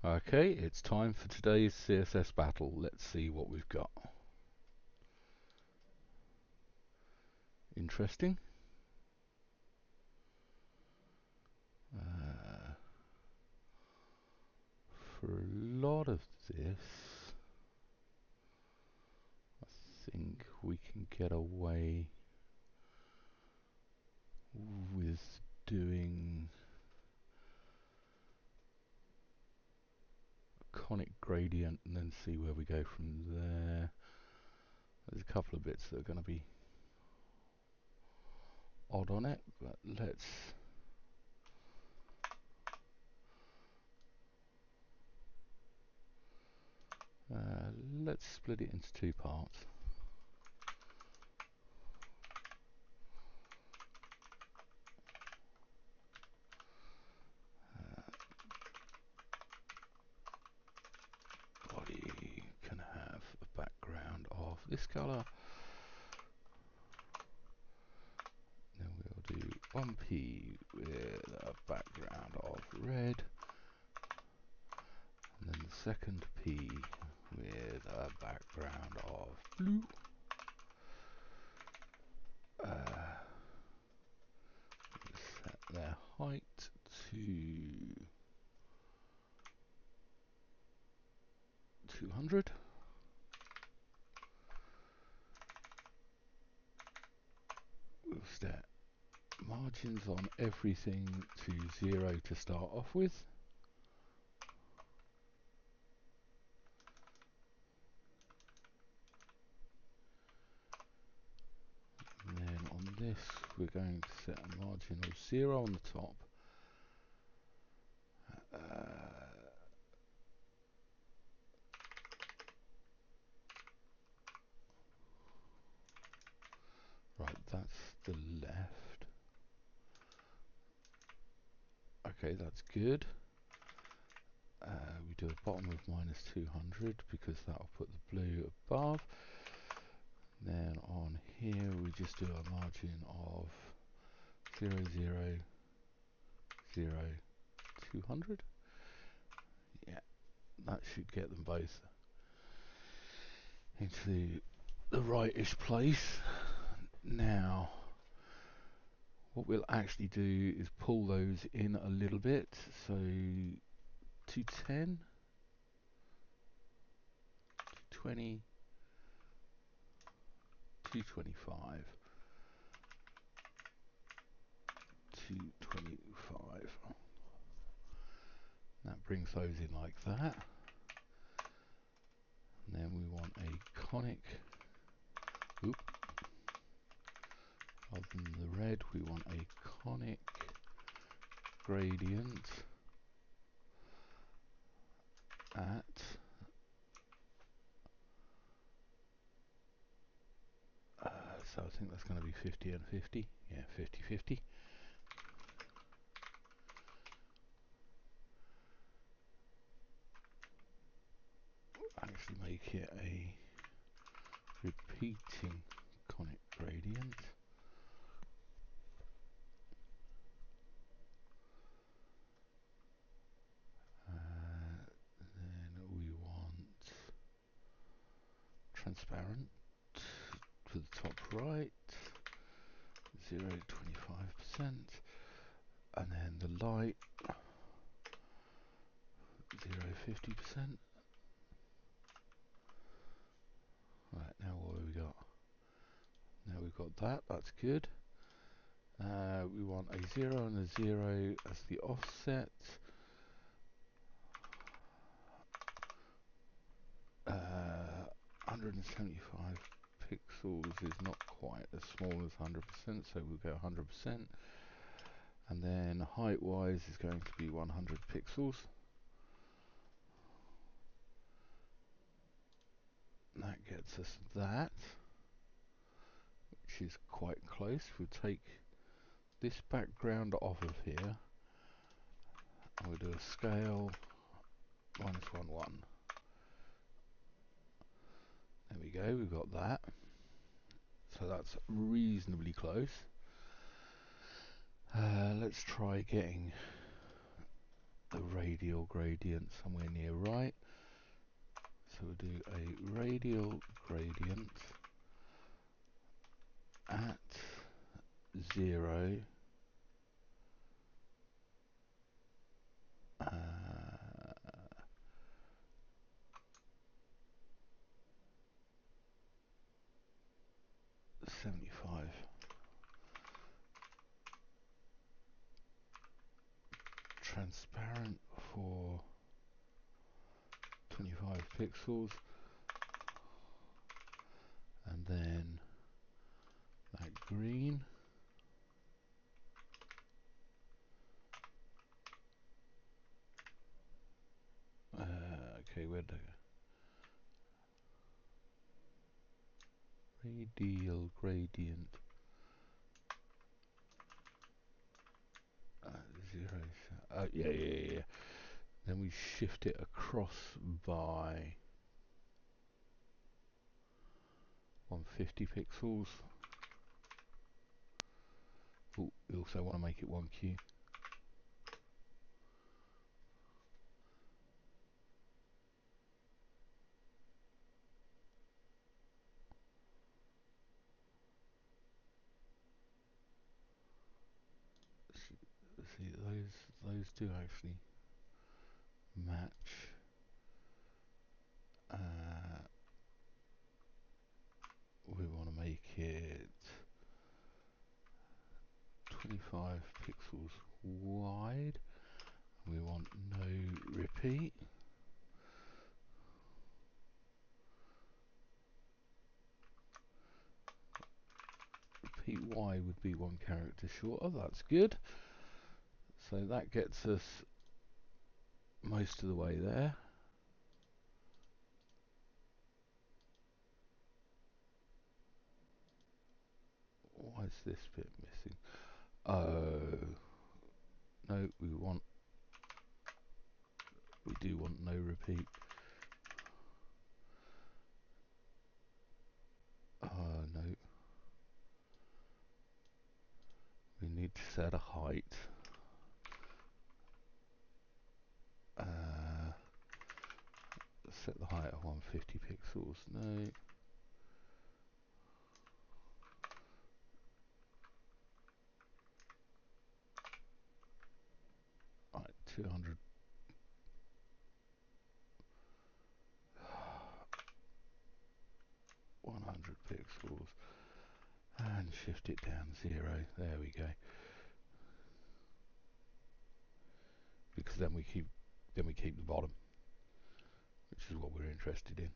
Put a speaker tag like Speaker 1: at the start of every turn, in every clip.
Speaker 1: Okay, it's time for today's CSS battle. Let's see what we've got. Interesting. For a lot of this, I think we can get away with doing a conic gradient and then see where we go from there. There's a couple of bits that are going to be odd on it, but let's split it into two parts. Body can have a background of this color. Then we'll do 1p with a background of red, and then the second p with a background of blue. Set their height to 200. We'll set margins on everything to 0 to start off with. And then on this, we're going to set a margin of 0 on the top. Right, that's the left. Okay, that's good. We do a bottom of -200 because that'll put the blue above. Then on here we just do a margin of 0, 0, 0, 200. Yeah, that should get them both into the rightish place. Now, what we'll actually do is pull those in a little bit. So 210, 220, 225, 225. That brings those in like that. And then we want a conic. Oop. Rather than the red, we want a conic gradient at so I think that's going to be 50 and 50. Yeah, 50, 50. Actually make it a repeating conic gradient. Then we want transparent for the top right, 0 to 25%, and then the light 0 50%. Right, now what have we got? Now we've got that, that's good. We want a 0 and a 0 as the offset. 175 pixels is not quite as small as 100%, so we'll go 100%. And then height wise is going to be 100 pixels. That gets us that, which is quite close. We'll take this background off of here and we'll do a scale -1,1. There we go, we've got that. So that's reasonably close. Let's try getting the radial gradient somewhere near right. So we'll do a radial gradient at 0, uh, 75. Transparent for 25 pixels, and then that green, okay, where'd I go? Radial gradient at 0, yeah. Then we shift it across by 150 pixels. Ooh, we also want to make it 1Q. See, those do actually match. We want to make it 25 pixels wide. We want no repeat. Repeat Y would be 1 character shorter. That's good. So that gets us most of the way there. Why is this bit missing? Oh, no, we do want no repeat. No. We need to set a height. Set the height of 150 pixels. No. Right, 200. 100 pixels. And shift it down 0. There we go. Because then we keep the bottom, which is what we're interested in.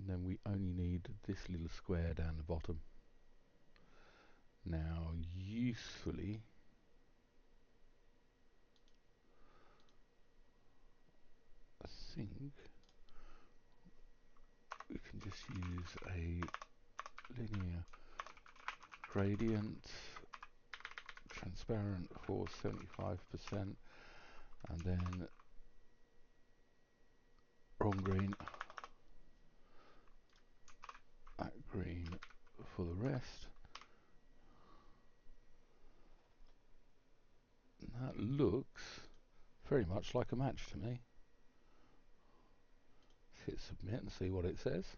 Speaker 1: Then we only need this little square down the bottom. Now, usefully, I think we can just use a linear gradient, transparent for 75%, and then wrong green, that green for the rest. That looks very much like a match to me. Hit submit and see what it says.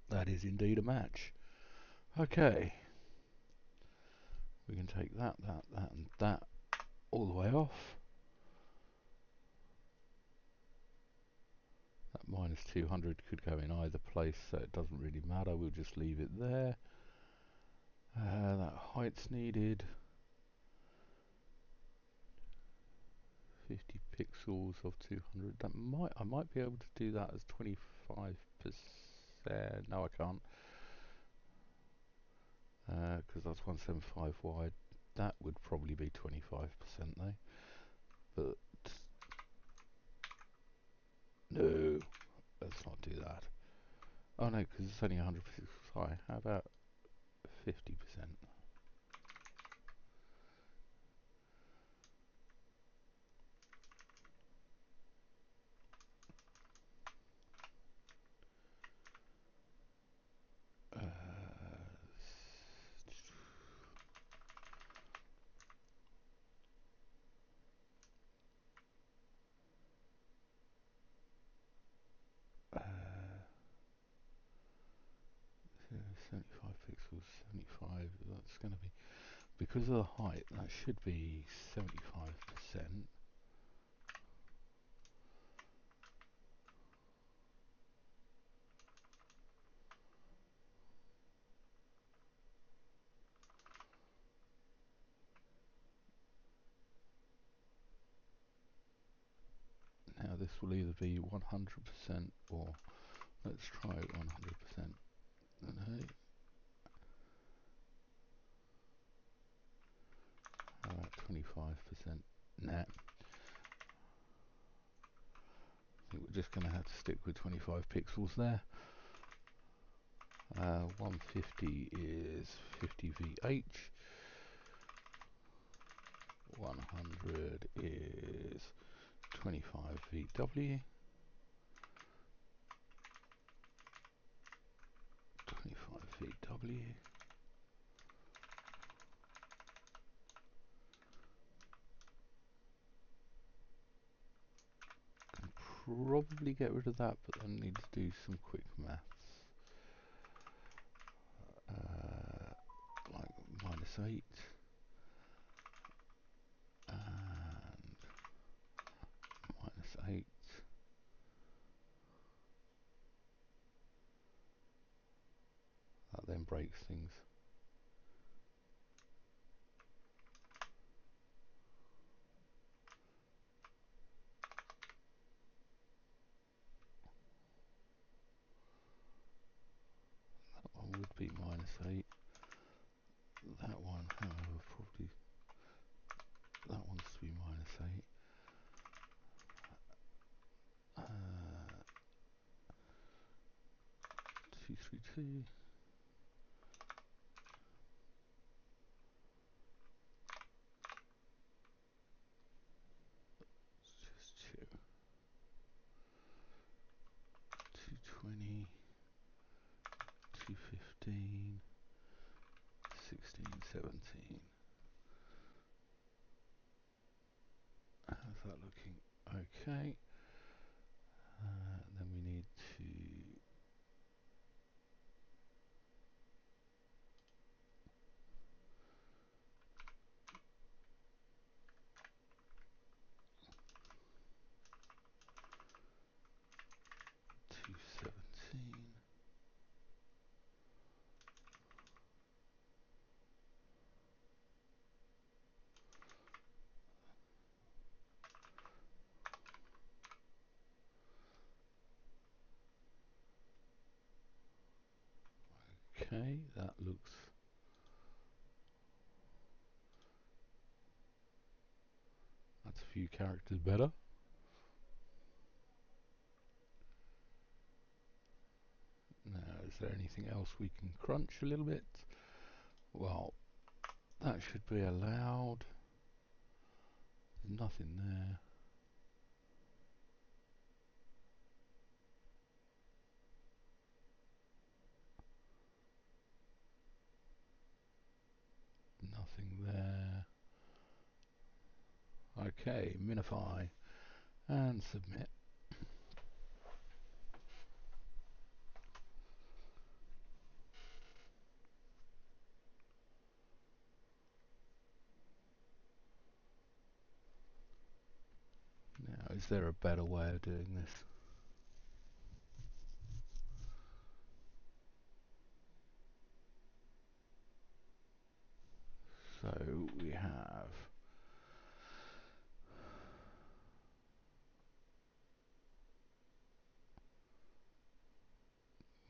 Speaker 1: That is indeed a match. Okay. We can take that, and that all the way off. That minus 200 could go in either place, so it doesn't really matter. We'll just leave it there. That height's needed. 50 pixels of 200. I might be able to do that as 25%. No, I can't. Because that's 175 wide. That would probably be 25% though. But no, let's not do that. Oh no, because it's only 100 pixels high. How about 50%? 75 pixels, 75, that's going to be, because of the height, that should be 75%. Now this will either be 100% or let's try 100%. No. 25%. Nah. I think we're just going to have to stick with 25 pixels there. 150 is 50 VH. 100 is 25 VW. 25 VW. Can probably get rid of that, but I need to do some quick maths. Like -8 and -8. That then breaks things. That one would be -8. That one, however, probably that one's to be -8. 232. Just check. 220. 215. 16, 17. How's that looking? Okay. Then we need to 217. Okay, that's a few characters better. Now, is there anything else we can crunch a little bit? Well, that should be allowed. There's nothing there. Nothing there. Okay, minify and submit. Now, is there a better way of doing this? So we have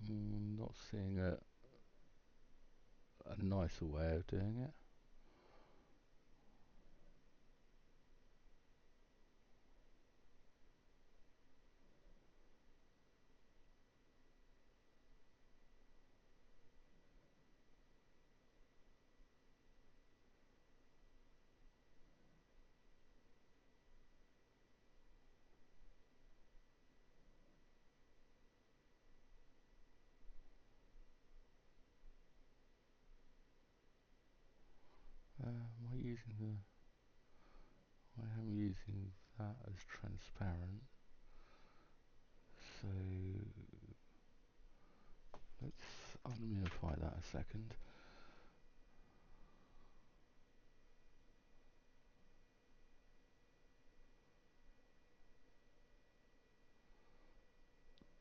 Speaker 1: not seeing a nicer way of doing it. Am I using the? I am using that as transparent. So let's unminify that a second.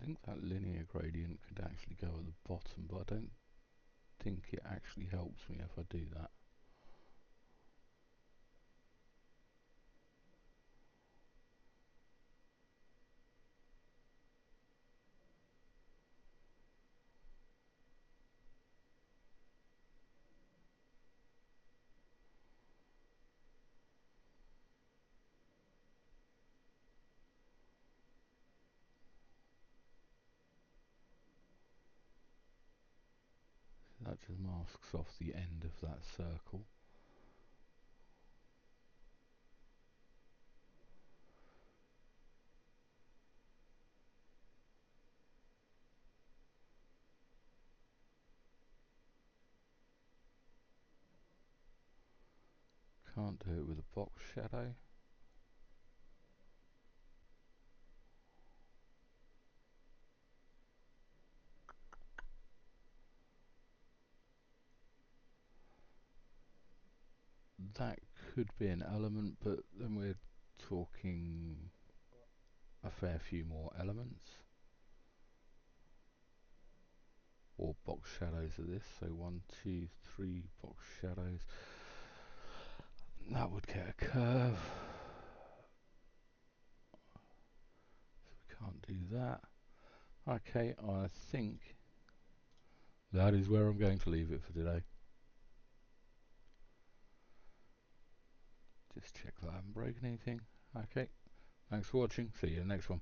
Speaker 1: I think that linear gradient could actually go at the bottom, but I don't think it actually helps me if I do that. That just masks off the end of that circle. Can't do it with a box shadow. That could be an element, but then we're talking a fair few more elements. Or box shadows of this. So 1, 2, 3 box shadows. That would get a curve. So we can't do that. Okay, I think that is where I'm going to leave it for today. Just check that I haven't broken anything. Okay, thanks for watching. See you in the next one.